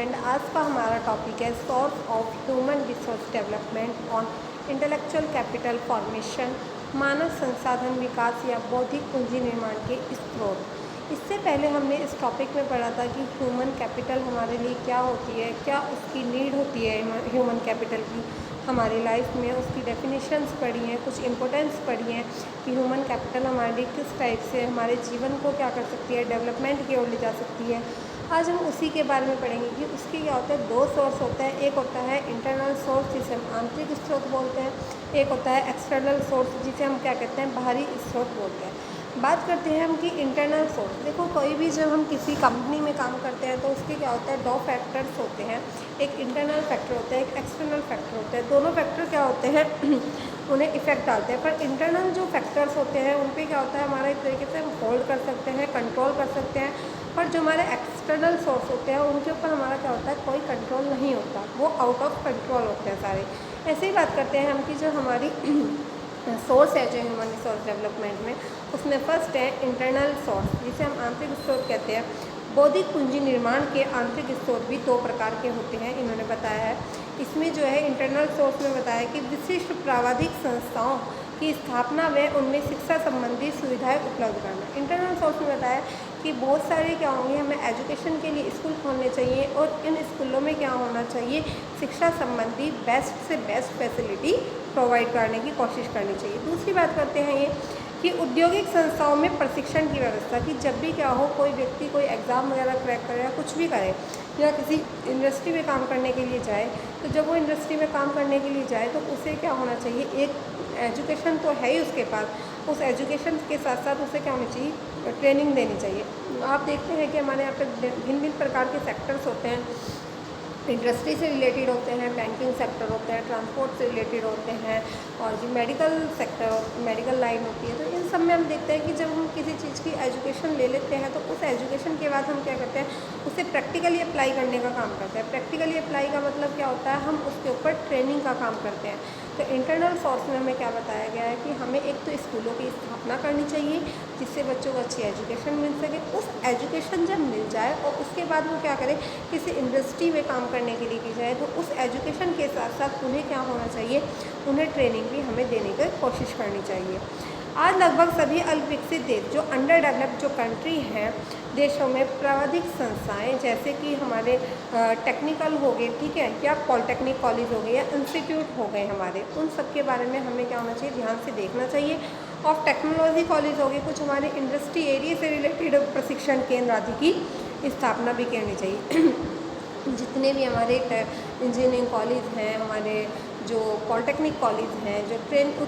Friend, आज का हमारा टॉपिक है source of human resource development on intellectual capital formation, मानव संसाधन विकास या बौद्धिक पूंजी निर्माण के स्रोत। इससे पहले हमने इस टॉपिक में पढ़ा था कि ह्यूमन कैपिटल हमारे लिए क्या होती है, क्या उसकी नीड होती है ह्यूमन कैपिटल की हमारी लाइफ में, उसकी डेफिनेशंस पढ़ी हैं, कुछ इंपॉर्टेंस पढ़ी हैं कि ह्यूमन कैपिटल हमारे लिए किस टाइप से हमारे जीवन को क्या कर सकती है, डेवलपमेंट की ओर ले जा सकती है। आज हम उसी के बारे में पढ़ेंगे कि उसके क्या होता है। दो सोर्स होता है, एक होता है इंटरनल सोर्स जिसे हम आंतरिक स्रोत बोलते हैं, एक होता है एक्सटर्नल सोर्स जिसे हम क्या कहते हैं, बाहरी स्रोत बोलते हैं। बात करते हैं हम कि इंटरनल सोर्स। देखो, कोई भी जब हम किसी कंपनी में काम करते हैं तो उसके क्या होता है, दो फैक्टर्स होते हैं, एक इंटरनल फैक्टर होता है, एक एक्सटर्नल फैक्टर होता है। दोनों फैक्टर क्या होते हैं उन्हें इफेक्ट डालते हैं, पर इंटरनल जो फैक्टर्स होते हैं उन पे क्या होता है, हमारा एक तरीके से हम होल्ड कर सकते हैं, कंट्रोल कर सकते हैं। पर जो हमारे एक्सटर्नल सोर्स होते हैं उनके ऊपर हमारा क्या होता है, कोई कंट्रोल नहीं होता, वो आउट ऑफ कंट्रोल होते हैं सारे। ऐसे ही बात करते हैं हम कि जो हमारी सोर्स है जो ह्यूमन रिसोर्स डेवलपमेंट में, उसमें फर्स्ट है इंटरनल सोर्स जिसे हम आंतरिक स्रोत कहते हैं। बौद्धिक पूंजी निर्माण के आंतरिक स्रोत भी दो प्रकार के होते हैं, इन्होंने बताया है। इसमें जो है इंटरनल सोर्स में बताया कि विशिष्ट प्रावधिक संस्थाओं की स्थापना व उनमें शिक्षा संबंधी सुविधाएं उपलब्ध करना। इंटरनल सोर्स में बताया कि बहुत सारे क्या होंगे, हमें एजुकेशन के लिए स्कूल खोलने चाहिए और इन स्कूलों में क्या होना चाहिए, शिक्षा संबंधी बेस्ट से बेस्ट फैसिलिटी प्रोवाइड करने की कोशिश करनी चाहिए। दूसरी बात करते हैं ये कि औद्योगिक संस्थाओं में प्रशिक्षण की व्यवस्था, कि जब भी क्या हो, कोई व्यक्ति कोई एग्ज़ाम वगैरह क्रैक करे या कुछ भी करे या किसी इंडस्ट्री में काम करने के लिए जाए, तो जब वो इंडस्ट्री में काम करने के लिए जाए तो उसे क्या होना चाहिए, एक एजुकेशन तो है ही उसके पास, उस एजुकेशन के साथ साथ उसे क्या होनी चाहिए, ट्रेनिंग देनी चाहिए। आप देखते हैं कि हमारे यहाँ पे भिन्न भिन्न प्रकार के सेक्टर्स होते हैं, इंडस्ट्री से रिलेटेड होते हैं, बैंकिंग सेक्टर होते हैं, ट्रांसपोर्ट से रिलेटेड होते हैं, और जो मेडिकल सेक्टर, मेडिकल लाइन होती है। तो इन सब में हम देखते हैं कि जब हम किसी चीज़ की एजुकेशन ले लेते हैं तो उस एजुकेशन के बाद हम क्या करते हैं, उसे प्रैक्टिकली अप्लाई करने का काम करते हैं। प्रैक्टिकली अप्लाई का मतलब क्या होता है, हम उसके ऊपर ट्रेनिंग का काम करते हैं। तो इंटरनल सोर्स में हमें क्या बताया गया है कि हमें एक तो स्कूलों की स्थापना करनी चाहिए जिससे बच्चों को अच्छी एजुकेशन मिल सके। उस एजुकेशन जब मिल जाए और उसके बाद वो क्या करें, किसी इंडस्ट्री में काम करने के लिए की जाए, तो उस एजुकेशन के साथ साथ उन्हें क्या होना चाहिए, उन्हें ट्रेनिंग भी हमें देने की कोशिश करनी चाहिए। आज लगभग सभी अल्पविकसित देश, जो अंडर डेवलप्ड जो कंट्री हैं, देशों में प्रावधिक संस्थाएं जैसे कि हमारे टेक्निकल हो गए, ठीक है, या पॉलिटेक्निक कॉलेज हो गए या इंस्टीट्यूट हो गए हमारे, उन सब के बारे में हमें क्या होना चाहिए, ध्यान से देखना चाहिए। और टेक्नोलॉजी कॉलेज हो गए, कुछ हमारे इंडस्ट्री एरिया से रिलेटेड प्रशिक्षण केंद्र आदि की स्थापना भी करनी चाहिए। जितने भी हमारे इंजीनियरिंग कॉलेज हैं, हमारे जो पॉलिटेक्निक कॉलेज हैं, जो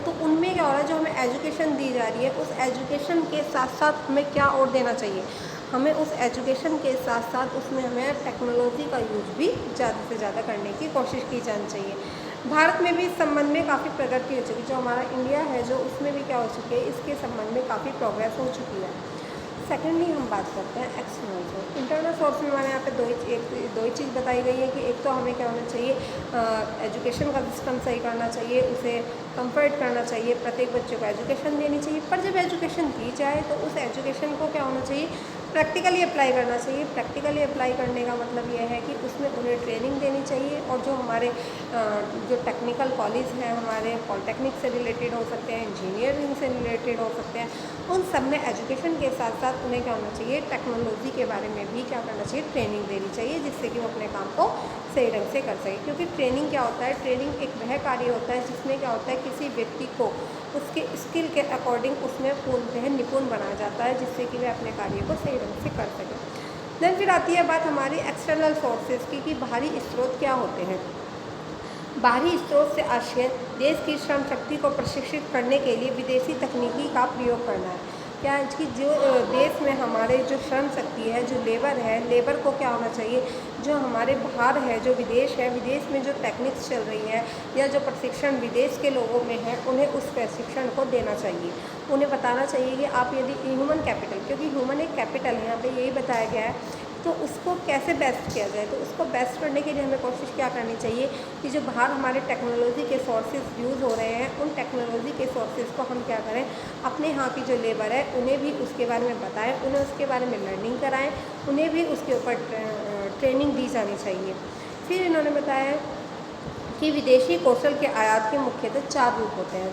तो उनमें क्या हो रहा है, जो हमें एजुकेशन दी जा रही है, उस एजुकेशन के साथ साथ हमें क्या और देना चाहिए, हमें उस एजुकेशन के साथ साथ उसमें हमें टेक्नोलॉजी का यूज भी ज़्यादा से ज़्यादा करने की कोशिश की जानी चाहिए। भारत में भी इस संबंध में काफ़ी प्रगति हो चुकी है, जो हमारा इंडिया है जो उसमें भी क्या हो चुकी है, इसके संबंध में काफ़ी प्रोग्रेस हो चुकी है। सेकेंडली हम बात करते हैं एक्सटर्नल सोर्स। इंटरनल सोर्स में हमारे यहाँ पे दो ही चीज़ बताई गई है कि एक तो हमें क्या होना चाहिए, एजुकेशन का सिस्टम सही करना चाहिए, उसे कंफर्ट करना चाहिए, प्रत्येक बच्चे को एजुकेशन देनी चाहिए। पर जब एजुकेशन दी जाए तो उस एजुकेशन को क्या होना चाहिए, प्रैक्टिकली अप्लाई करना चाहिए। प्रैक्टिकली अप्लाई करने का मतलब यह है कि उसमें उन्हें ट्रेनिंग देनी चाहिए, और जो हमारे जो टेक्निकल कॉलेज हैं, हमारे पॉलिटेक्निक से रिलेटेड हो सकते हैं, इंजीनियरिंग से रिलेटेड हो सकते हैं, उन सब में एजुकेशन के साथ साथ उन्हें क्या होना चाहिए, टेक्नोलॉजी के बारे में भी क्या करना चाहिए, ट्रेनिंग देनी चाहिए, जिससे कि वो अपने काम को सही ढंग से कर सके। क्योंकि ट्रेनिंग क्या होता है, ट्रेनिंग एक वह कार्य होता है जिसमें क्या होता है, किसी व्यक्ति को उसके स्किल के अकॉर्डिंग उसमें पूर्णतः निपुण बनाया जाता है, जिससे कि वह अपने कार्य को सही ढंग से कर सके। देन फिर आती है बात हमारी एक्सटर्नल सोर्सेज की, कि बाहरी स्रोत क्या होते हैं। बाहरी स्रोत से आशय देश की श्रम शक्ति को प्रशिक्षित करने के लिए विदेशी तकनीकी का प्रयोग करना है। क्या है कि जो देश में हमारे जो श्रम शक्ति है, जो लेबर है, लेबर को क्या होना चाहिए, जो हमारे बाहर है, जो विदेश है, विदेश में जो टेक्निक्स चल रही है या जो प्रशिक्षण विदेश के लोगों में है, उन्हें उस प्रशिक्षण को देना चाहिए। उन्हें बताना चाहिए कि आप यदि ह्यूमन कैपिटल, क्योंकि ह्यूमन एक कैपिटल है, यहाँ पे यही बताया गया है, तो उसको कैसे बेस्ट किया जाए। तो उसको बेस्ट करने के लिए हमें कोशिश क्या करनी चाहिए कि जो बाहर हमारे टेक्नोलॉजी के सोर्सेज यूज़ हो रहे हैं, उन टेक्नोलॉजी के सोर्सेज को हम क्या करें, अपने यहाँ की जो लेबर है उन्हें भी उसके बारे में बताएं, उन्हें उसके बारे में लर्निंग कराएं, उन्हें भी उसके ऊपर ट्रेनिंग दी जानी चाहिए। फिर इन्होंने बताया है कि विदेशी कौशल के आयात के मुख्यतः 4 रूप होते हैं।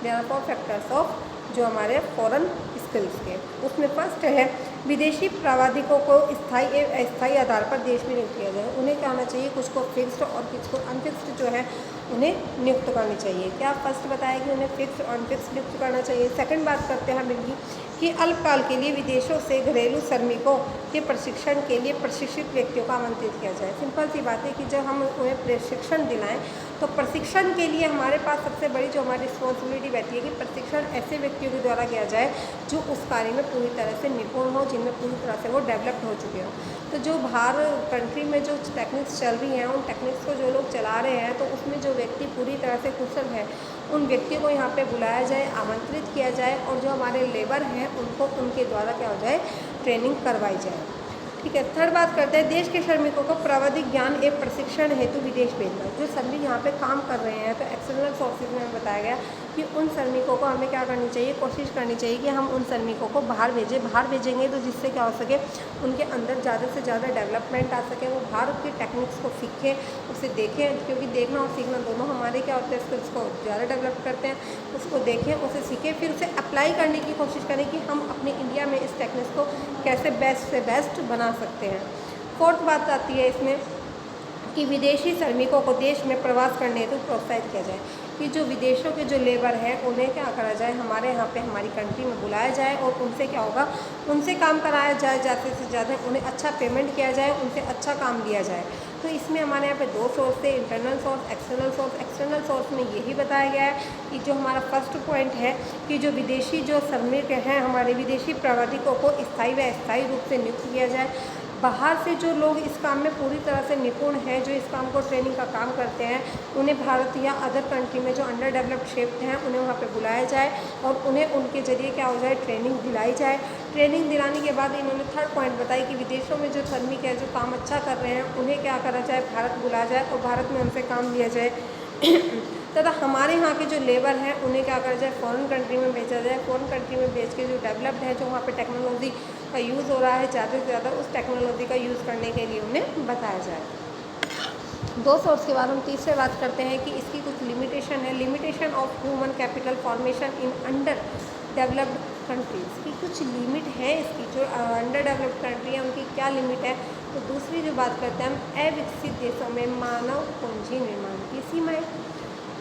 देयर आर 4 फैक्टर्स ऑफ जो हमारे फॉरेन स्किल्स के। उसमें फर्स्ट है विदेशी प्रावधानिकों को स्थायी एवं अस्थायी आधार पर देश में नियुक्त किया जाए। उन्हें क्या होना चाहिए, कुछ को फिक्स्ड और कुछ को अनफिक्स्ड जो है उन्हें नियुक्त करनी चाहिए। क्या फर्स्ट बताया कि उन्हें फिक्स्ड और अनफिक्स्ड नियुक्त करना चाहिए। सेकंड बात करते हैं हम इनकी कि अल्पकाल के लिए विदेशों से घरेलू श्रमिकों के प्रशिक्षण के लिए प्रशिक्षित व्यक्तियों को आमंत्रित किया जाए। सिंपल सी बात है कि जब हम उन्हें प्रशिक्षण दिलाएं तो प्रशिक्षण के लिए हमारे पास सबसे बड़ी जो हमारी रिस्पॉन्सिबिलिटी रहती है कि प्रशिक्षण ऐसे व्यक्तियों के द्वारा किया जाए जो उस कार्य में पूरी तरह से निपुण हो, जिनमें पूरी तरह से वो डेवलप्ड हो चुके हों। तो जो बाहर कंट्री में जो टेक्निक्स चल रही हैं, उन टेक्निक्स को जो लोग चला रहे हैं, तो उसमें जो व्यक्ति पूरी तरह से कुशल है उन व्यक्तियों को यहाँ पे बुलाया जाए, आमंत्रित किया जाए और जो हमारे लेबर हैं उनको उनके द्वारा क्या हो जाए, ट्रेनिंग करवाई जाए। ठीक है। थर्ड बात करते हैं देश के श्रमिकों को प्राविधिक ज्ञान एवं प्रशिक्षण हेतु विदेश भेजना। जो श्रमिक यहाँ पे काम कर रहे हैं तो एक्सटर्नल सोर्सेज में बताया गया कि उन श्रमिकों को हमें क्या करनी चाहिए, कोशिश करनी चाहिए कि हम उन श्रमिकों को बाहर भेजें। बाहर भेजेंगे तो जिससे क्या हो सके, उनके अंदर ज़्यादा से ज़्यादा डेवलपमेंट आ सके, वो बाहर की टेक्निक्स को सीखें, उसे देखें, क्योंकि देखना और सीखना दोनों हमारे क्या होते हैं, स्किल्स को ज़्यादा डेवलप करते हैं। उसको देखें, उसे सीखें, फिर उसे अप्लाई करने की कोशिश करें कि हम अपने इंडिया में इस टेक्निक्स को कैसे बेस्ट से बेस्ट बना सकते हैं। फोर्थ बात आती है इसमें कि विदेशी श्रमिकों को देश में प्रवास करने हेतु प्रोत्साहित किया जाए। कि जो विदेशों के जो लेबर हैं उन्हें क्या करा जाए, हमारे यहाँ पे हमारी कंट्री में बुलाया जाए और उनसे क्या होगा, उनसे काम कराया जाए, ज़्यादा से ज़्यादा उन्हें अच्छा पेमेंट किया जाए, उनसे अच्छा काम लिया जाए। तो इसमें हमारे यहाँ पे 2 सोर्स थे, internal source, external source. External source में यही बताया गया है कि जो हमारा फर्स्ट पॉइंट है कि जो विदेशी जो श्रमिक हैं, हमारे विदेशी प्रावधानिकों को स्थायी व अस्थायी रूप से नियुक्त किया जाए। बाहर से जो लोग इस काम में पूरी तरह से निपुण हैं, जो इस काम को ट्रेनिंग का काम करते हैं, उन्हें भारत या अदर कंट्री में जो अंडर डेवलप्ड क्षेत्र हैं उन्हें वहाँ पे बुलाया जाए और उन्हें उनके ज़रिए क्या हो जाए, ट्रेनिंग दिलाई जाए। ट्रेनिंग दिलाने के बाद इन्होंने थर्ड पॉइंट बताई कि विदेशों में जो श्रमिक है, जो काम अच्छा कर रहे हैं, उन्हें क्या करा जाए, भारत बुलाया जाए और भारत में उनसे काम लिया जाए। तथा हमारे यहाँ के जो लेबर हैं उन्हें क्या करा जाए, फॉरेन कंट्री में भेजा जाए। फॉरेन कंट्री में भेज के जो डेवलप्ड है, जो वहाँ पे टेक्नोलॉजी का यूज़ हो रहा है, ज़्यादा से ज़्यादा उस टेक्नोलॉजी का यूज़ करने के लिए उन्हें बताया जाए। 2 सोर्स के बाद हम तीसरे बात करते हैं कि इसकी कुछ लिमिटेशन है। Limitation of human capital formation in under developed countries की कुछ लिमिट है। इसकी जो अंडर डेवलप्ड कंट्री है उनकी क्या लिमिट है। तो दूसरी जो बात करते हैं हम अविकसित देशों में मानव पूंजी निर्माण की सीमाएँ।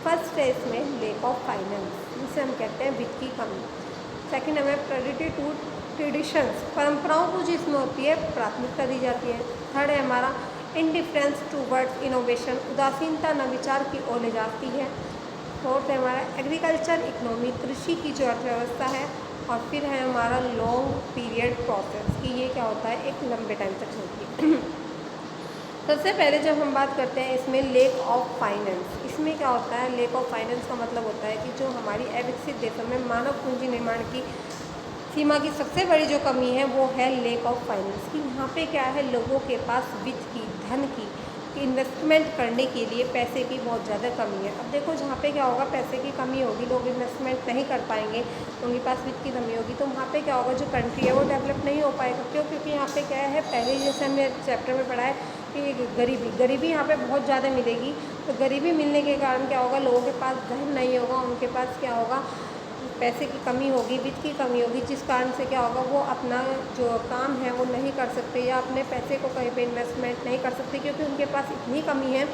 फर्स्ट है इसमें लेक ऑफ फाइनेंस, जिसे हम कहते हैं वित्त की कमी। सेकंड हमें प्रेडिटी टू ट्रेडिशंस, परंपराओं को जिसमें होती है प्राथमिकता दी जाती है। थर्ड है हमारा इंडिफरेंस टूवर्ड्स इनोवेशन, उदासीनता नविचार की ओर ले जाती है। फोर्थ है हमारा एग्रीकल्चर इकोनॉमी, कृषि की जो अर्थव्यवस्था है। और फिर है हमारा लॉन्ग पीरियड प्रोसेस, कि ये क्या होता है, एक लंबे टाइम तक चलती है। सबसे पहले जब हम बात करते हैं इसमें लेक ऑफ फाइनेंस, इसमें क्या होता है, लेक ऑफ फाइनेंस का मतलब होता है कि जो हमारी अविकसित देशों में मानव पूंजी निर्माण की सीमा की सबसे बड़ी जो कमी है वो है लेक ऑफ फाइनेंस। कि यहाँ पे क्या है, लोगों के पास वित्त की, धन की, इन्वेस्टमेंट करने के लिए पैसे की बहुत ज़्यादा कमी है। अब देखो जहाँ पे क्या होगा, पैसे की कमी होगी, लोग इन्वेस्टमेंट नहीं कर पाएंगे, उनके पास वित्त की कमी होगी, तो वहाँ पे क्या होगा, जो कंट्री है वो डेवलप नहीं हो पाएगा। क्यों? क्योंकि यहाँ पे क्या है, पहले जैसे हमने चैप्टर में पढ़ा है कि गरीबी यहाँ पे बहुत ज़्यादा मिलेगी। तो गरीबी मिलने के कारण क्या होगा, लोगों के पास धन नहीं होगा, उनके पास क्या होगा, पैसे की कमी होगी, वित्त की कमी होगी, जिस कारण से क्या होगा, वो अपना जो काम है वो नहीं कर सकते या अपने पैसे को कहीं पे इन्वेस्टमेंट नहीं कर सकते, क्योंकि उनके पास इतनी कमी है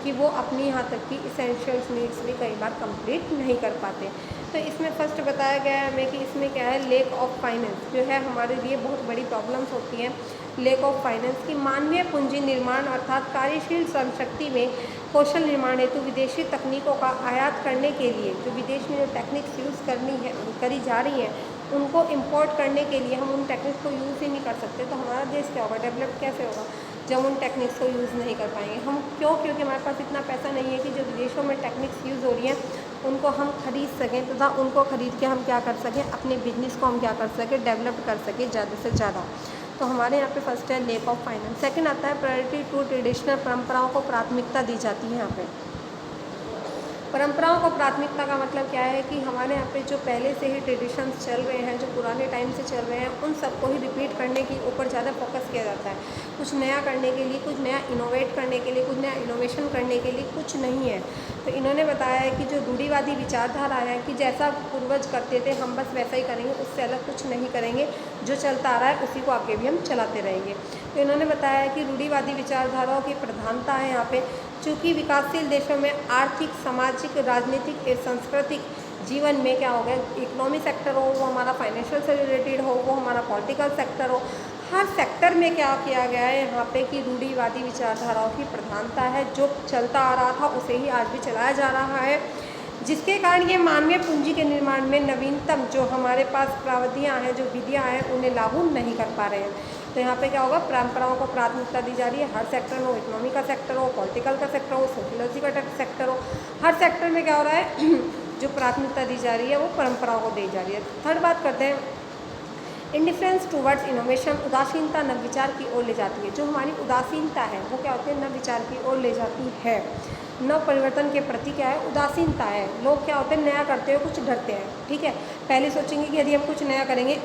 कि वो अपनी यहाँ तक की इसेंशियल्स नीड्स भी कई बार कंप्लीट नहीं कर पाते। तो इसमें फर्स्ट बताया गया है हमें कि इसमें क्या है, लेक ऑफ फाइनेंस जो है हमारे लिए बहुत बड़ी प्रॉब्लम्स होती हैं। लेक ऑफ फाइनेंस की मानवीय पूंजी निर्माण अर्थात कार्यशील श्रम शक्ति में कौशल निर्माण हेतु विदेशी तकनीकों का आयात करने के लिए जो विदेश में जो टेक्निक्स यूज़ करी जा रही हैं उनको इंपोर्ट करने के लिए हम उन टेक्निक्स को यूज़ ही नहीं कर सकते। तो हमारा देश क्या होगा, डेवलप कैसे होगा, जब उन टेक्निक्स को यूज़ नहीं कर पाएंगे हम। क्योंकि हमारे पास इतना पैसा नहीं है कि जो विदेशों में टेक्निक्स यूज़ हो रही हैं उनको हम खरीद सकें तथा उनको खरीद के हम क्या कर सकें, अपने बिजनेस को हम क्या कर सकें, डेवलप कर सकें ज़्यादा से ज़्यादा। तो हमारे यहाँ पे फर्स्ट है लेक ऑफ फाइनेंस। सेकंड आता है प्रायोरिटी टू ट्रेडिशनल, परंपराओं को प्राथमिकता दी जाती है। यहाँ पे परंपराओं को प्राथमिकता का मतलब क्या है कि हमारे यहाँ पे जो पहले से ही ट्रेडिशंस चल रहे हैं, जो पुराने टाइम से चल रहे हैं, उन सबको ही रिपीट करने के ऊपर ज़्यादा फोकस किया जाता है। कुछ नया करने के लिए, कुछ नया इनोवेट करने के लिए, कुछ नया इनोवेशन करने के लिए कुछ नहीं है। तो इन्होंने बताया है कि जो रूढ़िवादी विचारधारा है कि जैसा पूर्वज करते थे हम बस वैसा ही करेंगे, उससे अलग कुछ नहीं करेंगे, जो चलता आ रहा है उसी को आगे भी हम चलाते रहेंगे। तो इन्होंने बताया है कि रूढ़िवादी विचारधाराओं की प्रधानता है यहाँ पे, चूँकि विकासशील देशों में आर्थिक, सामाजिक, राजनीतिक एवं सांस्कृतिक जीवन में क्या हो गया, इकोनॉमी सेक्टर हो, वो हमारा फाइनेंशियल से रिलेटेड हो, वो हमारा पॉलिटिकल सेक्टर हो, हर सेक्टर में क्या किया गया है यहाँ पे कि रूढ़िवादी विचारधाराओं की प्रधानता है। जो चलता आ रहा था उसे ही आज भी चलाया जा रहा है, जिसके कारण ये मानवीय पूंजी के निर्माण में नवीनतम जो हमारे पास प्रावधियाँ हैं, जो विधियाँ हैं, उन्हें लागू नहीं कर पा रहे हैं। तो यहाँ पे क्या होगा, परंपराओं को प्राथमिकता दी जा रही है। हर सेक्टर में हो, इकोनॉमी का सेक्टर हो, पॉलिटिकल का सेक्टर हो, सोशियोलॉजी का सेक्टर हो, हर सेक्टर में क्या हो रहा है जो प्राथमिकता दी जा रही है वो परंपराओं को दी जा रही है। थर्ड बात करते हैं, इंडिफरेंस टूवर्ड्स इनोवेशन, उदासीनता नवविचार की ओर ले जाती है। जो हमारी उदासीनता है वो क्या होती है, नवविचार की ओर ले जाती है। नव परिवर्तन के प्रति क्या है, उदासीनता है। लोग क्या होते हैं, नया करते हुए कुछ डरते हैं, ठीक है। पहले सोचेंगे कि यदि हम कुछ नया करेंगे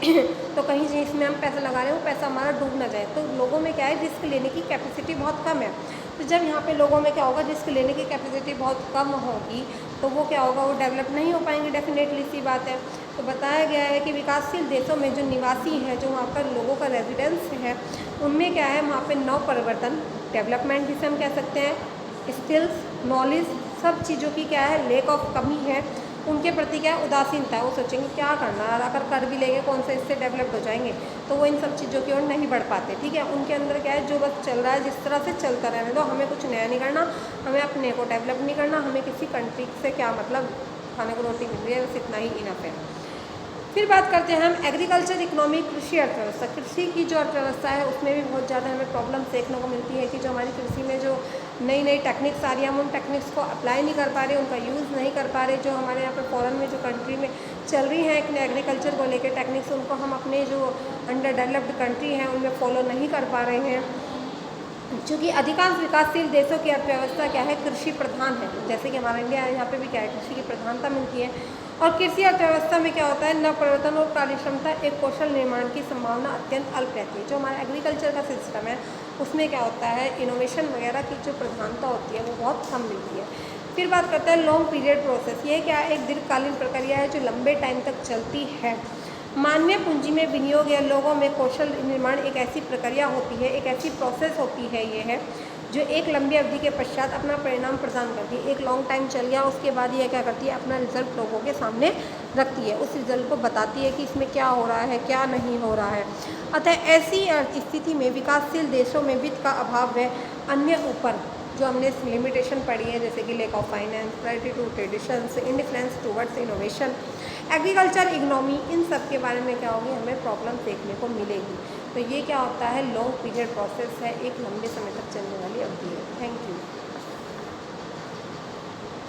तो कहीं जिसमें हम पैसा लगा रहे हैं वो पैसा हमारा डूब ना जाए। तो लोगों में क्या है, रिस्क लेने की कैपेसिटी बहुत कम है। तो जब यहाँ पे लोगों में क्या होगा, रिस्क लेने की कैपेसिटी बहुत कम होगी तो वो क्या होगा, वो डेवलप नहीं हो पाएंगे, डेफिनेटली सी बात है। तो बताया गया है कि विकासशील देशों में जो निवासी हैं, जो वहाँ पर लोगों का रेजिडेंस है, उनमें क्या है, वहाँ पे नव परिवर्तन, डेवलपमेंट जिसे हम कह सकते हैं, स्किल्स, नॉलेज, सब चीज़ों की क्या है, लेक ऑफ कमी है। उनके प्रति क्या है, उदासीनता है। वो सोचेंगे क्या करना है, अगर कर भी लेंगे कौन से इससे डेवलप्ड हो जाएंगे, तो वो इन सब चीज़ों की ओर नहीं बढ़ पाते, ठीक है। उनके अंदर क्या है, जो बस चल रहा है जिस तरह से चलता रहने दो, हमें कुछ नया नहीं करना, हमें अपने को डेवलप नहीं करना, हमें किसी कंट्री से क्या मतलब, खाने को रोटी मिल रही है बस इतना ही इनफ है। फिर बात करते हैं हम एग्रीकल्चर इकोनॉमी, कृषि अर्थव्यवस्था। कृषि की जो अर्थव्यवस्था है उसमें भी बहुत ज़्यादा हमें प्रॉब्लम देखने को मिलती है कि जो हमारी कृषि में जो नई नई टेक्निक्स आ रही है, हम उन टेक्निक्स को अप्लाई नहीं कर पा रहे, उनका यूज़ नहीं कर पा रहे। जो हमारे यहाँ पे फॉरेन में जो कंट्री में चल रही हैं एग्रीकल्चर को लेकर टेक्निक्स, उनको हम अपने जो अंडर डेवलप्ड कंट्री हैं उनमें फॉलो नहीं कर पा रहे हैं। क्योंकि अधिकांश विकासशील देशों की अर्थव्यवस्था क्या है, कृषि प्रधान है। जैसे कि हमारा इंडिया है, यहाँ पे भी क्या है, कृषि की प्रधानता मिलती है। और कृषि अर्थव्यवस्था में क्या होता है, नव परिवर्तन और कार्यक्षमता, एक कौशल निर्माण की संभावना अत्यंत अल्प रहती है। जो हमारा एग्रीकल्चर का सिस्टम है उसमें क्या होता है, इनोवेशन वगैरह की जो प्रधानता होती है वो बहुत कम मिलती है। फिर बात करते हैं लॉन्ग पीरियड प्रोसेस। ये क्या है, एक दीर्घकालीन प्रक्रिया है जो लंबे टाइम तक चलती है। मानवीय पूंजी में विनियोग या लोगों में कौशल निर्माण एक ऐसी प्रक्रिया होती है, एक ऐसी प्रोसेस होती है, ये है जो एक लंबी अवधि के पश्चात अपना परिणाम प्रदान करती है। एक लॉन्ग टाइम चल गया, उसके बाद ये क्या करती है, अपना रिजल्ट लोगों के सामने रखती है, उस रिजल्ट को बताती है कि इसमें क्या हो रहा है, क्या नहीं हो रहा है। अतः ऐसी स्थिति में विकासशील देशों में वित्त का अभाव है। अन्य ऊपर जो हमने लिमिटेशन पढ़ी है, जैसे कि lack of finance, priority to traditions, indifference towards innovation, agriculture economy, इन सब के बारे में क्या होगी, हमें प्रॉब्लम देखने को मिलेगी। तो ये क्या होता है, लॉन्ग पीरियड प्रोसेस है, एक लंबे समय तक चलने वाली अवधि है। Thank you.